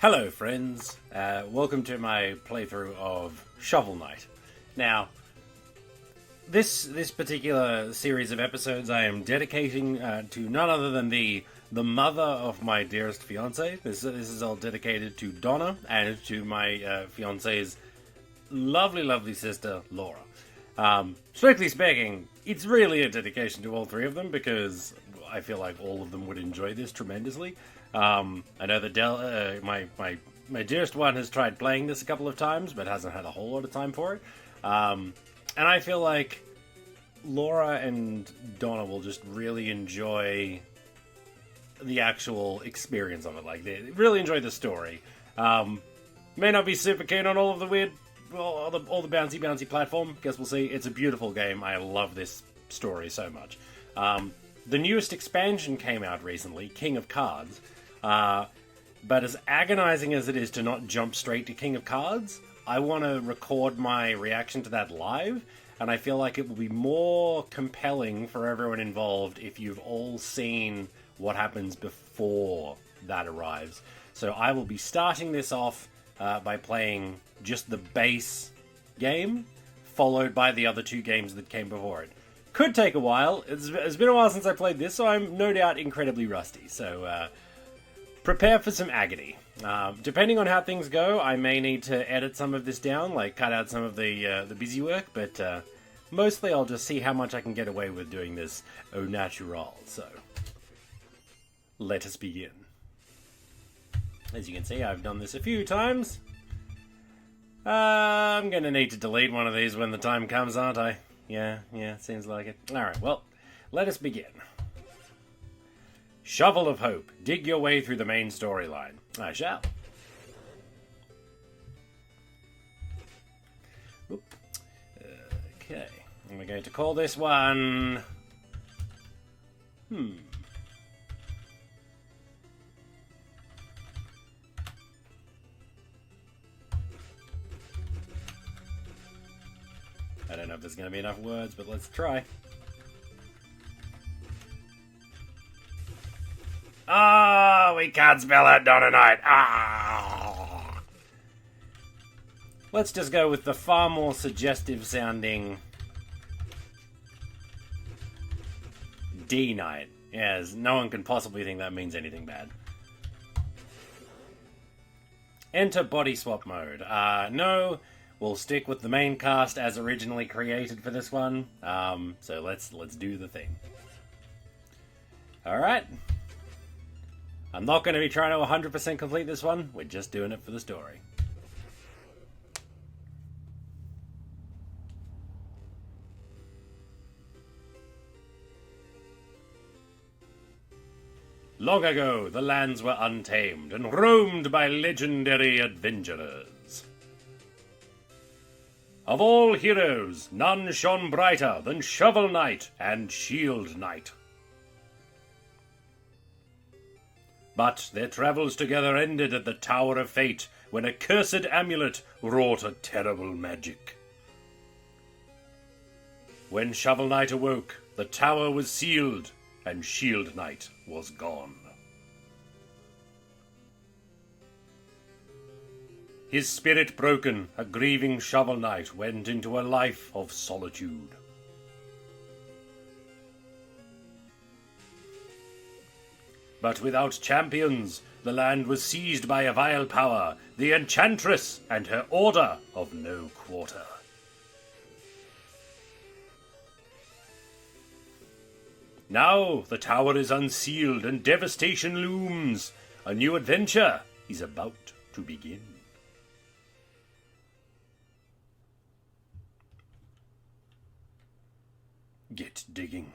Hello friends, welcome to my playthrough of Shovel Knight. Now, this particular series of episodes I am dedicating to none other than the mother of my dearest fiancée. This is all dedicated to Donna and to my fiance's lovely sister, Laura. Strictly speaking, it's really a dedication to all three of them because I feel like all of them would enjoy this tremendously. I know that my dearest one has tried playing this a couple of times, but hasn't had a whole lot of time for it. And I feel like Laura and Donna will just really enjoy the actual experience of it. Like, they really enjoy the story. May not be super keen on all of the weird, all the bouncy platform. Guess we'll see. It's a beautiful game. I love this story so much. The newest expansion came out recently, King of Cards. But as agonizing as it is to not jump straight to King of Cards, I want to record my reaction to that live, and I feel like it will be more compelling for everyone involved if you've all seen what happens before that arrives. So I will be starting this off by playing just the base game, followed by the other two games that came before it. Could take a while. It's been a while since I played this, so I'm no doubt incredibly rusty. So prepare for some agony. Depending on how things go, I may need to edit some of this down, like cut out some of the busy work, but mostly I'll just see how much I can get away with doing this au natural. So let us begin. As you can see, I've done this a few times. I'm gonna need to delete one of these when the time comes, aren't I? Yeah, seems like it. Alright, well, let us begin. Shovel of Hope. Dig your way through the main storyline. I shall. Oop. Okay. And we're going to call this one... I don't know if there's going to be enough words, but let's try. Oh, we can't spell out Donna Knight. Ah. Let's just go with the far more suggestive sounding D Knight. Yes, no one can possibly think that means anything bad. Enter body swap mode. No, we'll stick with the main cast as originally created for this one. So let's do the thing. All right. I'm not going to be trying to 100% complete this one. We're just doing it for the story. Long ago, the lands were untamed and roamed by legendary adventurers. Of all heroes, none shone brighter than Shovel Knight and Shield Knight. But their travels together ended at the Tower of Fate when a cursed amulet wrought a terrible magic. When Shovel Knight awoke, the tower was sealed and Shield Knight was gone. His spirit broken, a grieving Shovel Knight went into a life of solitude. But without champions, the land was seized by a vile power, the Enchantress and her Order of No Quarter. Now the tower is unsealed and devastation looms. A new adventure is about to begin. Get digging.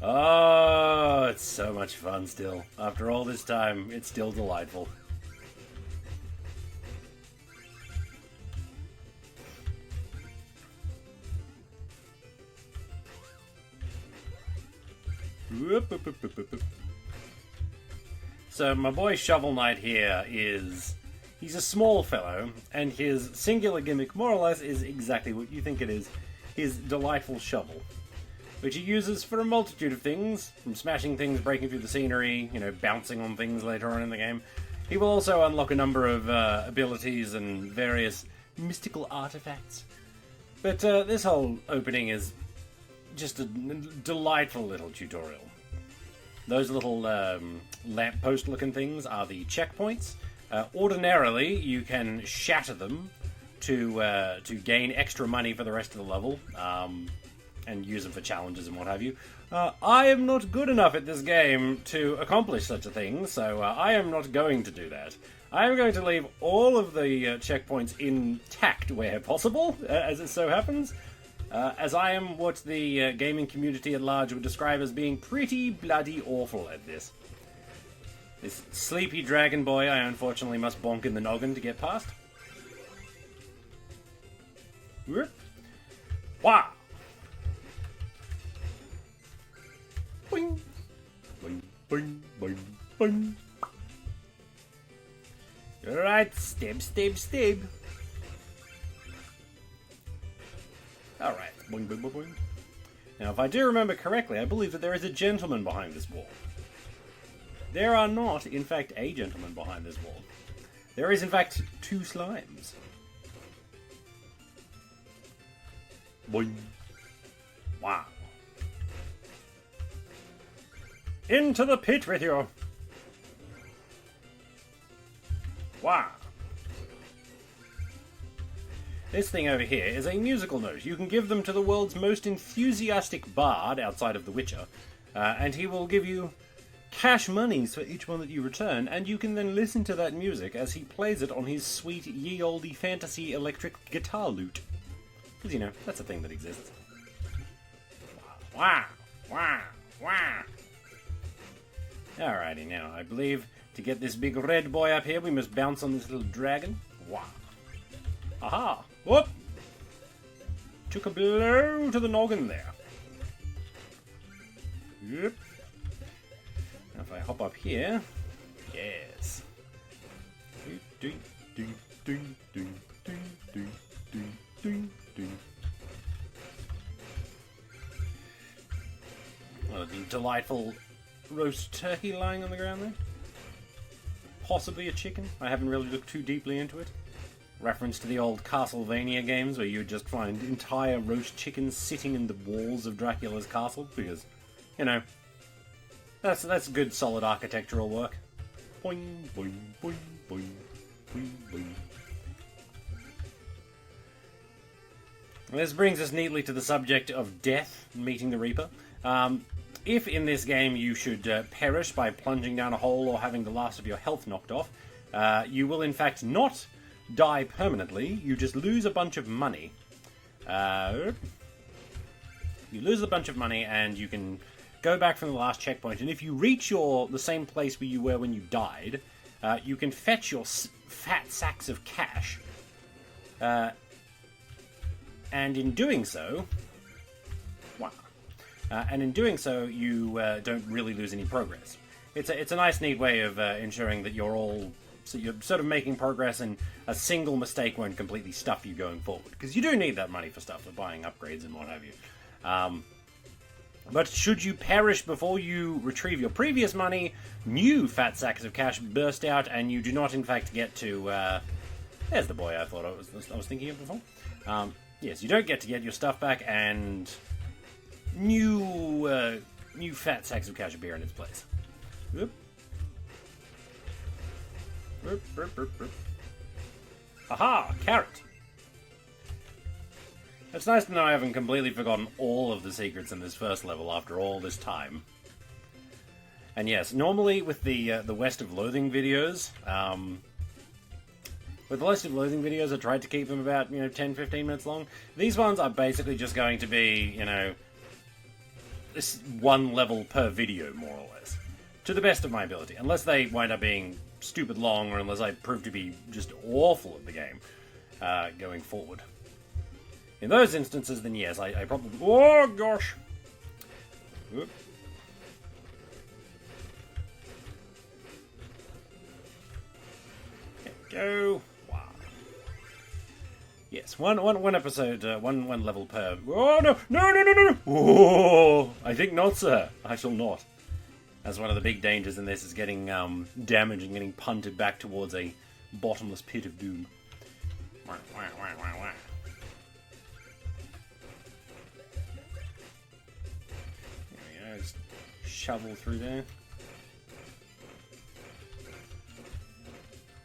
Oh, it's so much fun still. After all this time, it's still delightful. So my boy Shovel Knight here is He's a small fellow, and his singular gimmick, more or less, is exactly what you think it is. His delightful shovel, which he uses for a multitude of things, from smashing things, breaking through the scenery, bouncing on things later on in the game. He will also unlock a number of abilities and various mystical artifacts. But this whole opening is just a delightful little tutorial. Those little lamppost-looking things are the checkpoints. Ordinarily, you can shatter them to gain extra money for the rest of the level, and use them for challenges and what have you. I am not good enough at this game to accomplish such a thing, so I am not going to do that. I am going to leave all of the checkpoints intact where possible, as it so happens, as I am what the gaming community at large would describe as being pretty bloody awful at this. This sleepy dragon boy I unfortunately must bonk in the noggin to get past. Wow! Boing! Boing, boing, boing, boing. Alright, stab, stab, stab. Alright, boing, boing, boing, boing. Now, if I do remember correctly, I believe that there is a gentleman behind this wall. There are not, in fact, a gentleman behind this wall. There is, in fact, 2 slimes. Boing. Wow. Into the pit with you! Wow. This thing over here is a musical note. You can give them to the world's most enthusiastic bard outside of The Witcher, and he will give you cash monies for each one that you return, and you can then listen to that music as he plays it on his sweet ye olde fantasy electric guitar lute. Because, that's a thing that exists. Wow, wow, wow. Alrighty, now, I believe to get this big red boy up here, we must bounce on this little dragon. Wow. Aha! Whoop! Took a blow to the noggin there. Yep. Now if I hop up here, yes. Well, the delightful roast turkey lying on the ground there. Possibly a chicken. I haven't really looked too deeply into it. Reference to the old Castlevania games where you would just find entire roast chickens sitting in the walls of Dracula's castle because, that's good solid architectural work. Boing, boing, boing, boing, boing, boing. This brings us neatly to the subject of death, meeting the Reaper. If in this game you should perish by plunging down a hole or having the last of your health knocked off, you will in fact not die permanently, you just lose a bunch of money. You lose a bunch of money and you can go back from the last checkpoint, and if you reach the same place where you were when you died, you can fetch your fat sacks of cash. And in doing so... Wow. And in doing so, you don't really lose any progress. It's a nice, neat way of ensuring that you're sort of making progress, and a single mistake won't completely stuff you going forward. Because you do need that money for stuff, for buying upgrades and what have you. But should you perish before you retrieve your previous money, new fat sacks of cash burst out, and you do not, in fact, get to... there's the boy I thought I was thinking of before. Yes, you don't get to get your stuff back, and new fat sacks of cash appear in its place. Oop. Oop, oop, oop, oop. Aha! Carrot! It's nice to know I haven't completely forgotten all of the secrets in this first level after all this time. And yes, normally with the West of Loathing videos, with the West of Loathing videos, I tried to keep them about, 10-15 minutes long. These ones are basically just going to be, this one level per video, more or less. To the best of my ability. Unless they wind up being stupid long, or unless I prove to be just awful at the game going forward. In those instances, then yes, I probably... Oh, gosh! Oop. go. Wow. Yes, one episode, one level per. Oh no, no, no, no, no! Oh, I think not, sir. I shall not. As one of the big dangers in this is getting damaged and getting punted back towards a bottomless pit of doom. There we go. Just shovel through there.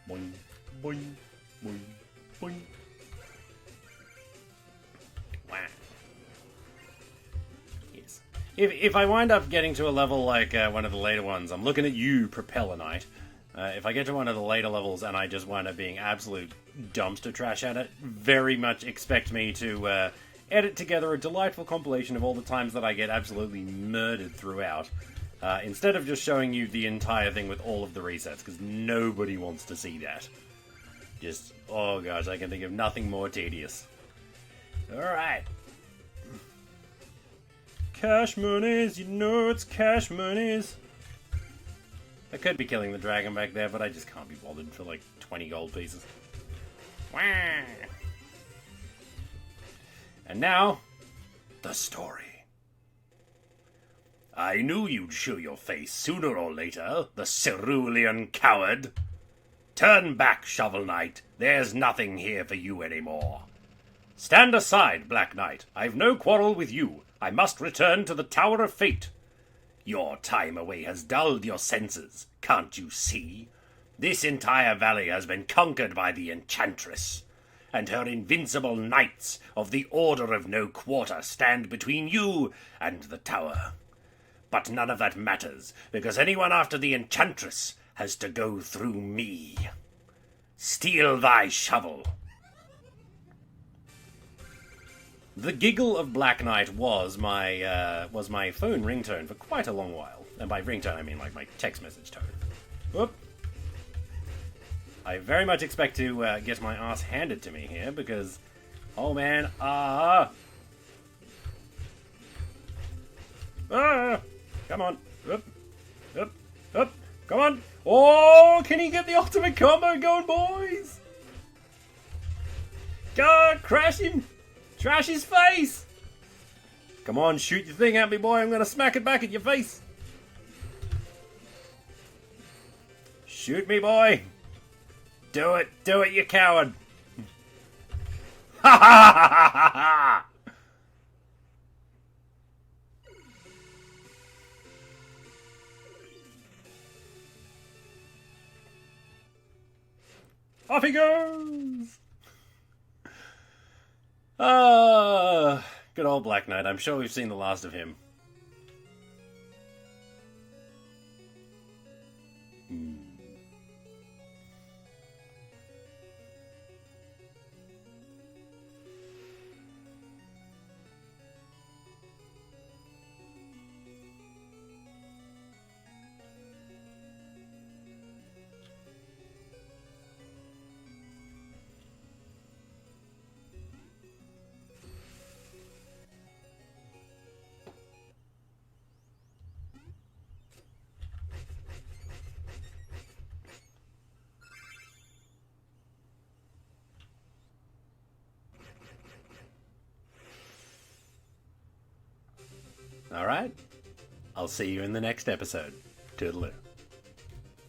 Boing, boing, boing, boing. Wow. Yes. If I wind up getting to a level like one of the later ones, I'm looking at you, Propeller Knight. If I get to one of the later levels and I just wind up being absolute dumpster trash at it, very much expect me to edit together a delightful compilation of all the times that I get absolutely murdered throughout. Instead of just showing you the entire thing with all of the resets, because nobody wants to see that. Just, oh gosh, I can think of nothing more tedious. Alright. Cash monies, you know it's cash monies. I could be killing the dragon back there, but I just can't be bothered for like 20 gold pieces. Wah! And now, the story. I knew you'd show your face sooner or later, the cerulean coward. Turn back, Shovel Knight. There's nothing here for you anymore. Stand aside, Black Knight. I've no quarrel with you. I must return to the Tower of Fate. Your time away has dulled your senses, can't you see? This entire valley has been conquered by the Enchantress, and her invincible knights of the Order of No Quarter stand between you and the tower. But none of that matters, because anyone after the Enchantress has to go through me. Steal thy shovel. The giggle of Black Knight was my phone ringtone for quite a long while. And by ringtone, I mean like my text message tone. Whoop. I very much expect to get my ass handed to me here because, oh man, come on, up, up, up, come on. Oh, can he get the ultimate combo going, boys? God, crash him. Trash his face! Come on, shoot your thing at me, boy. I'm gonna smack it back at your face. Shoot me, boy. Do it, you coward. Ha ha ha ha ha ha! Off he goes! Good old Black Knight. I'm sure we've seen the last of him. Alright, I'll see you in the next episode. Toodaloo.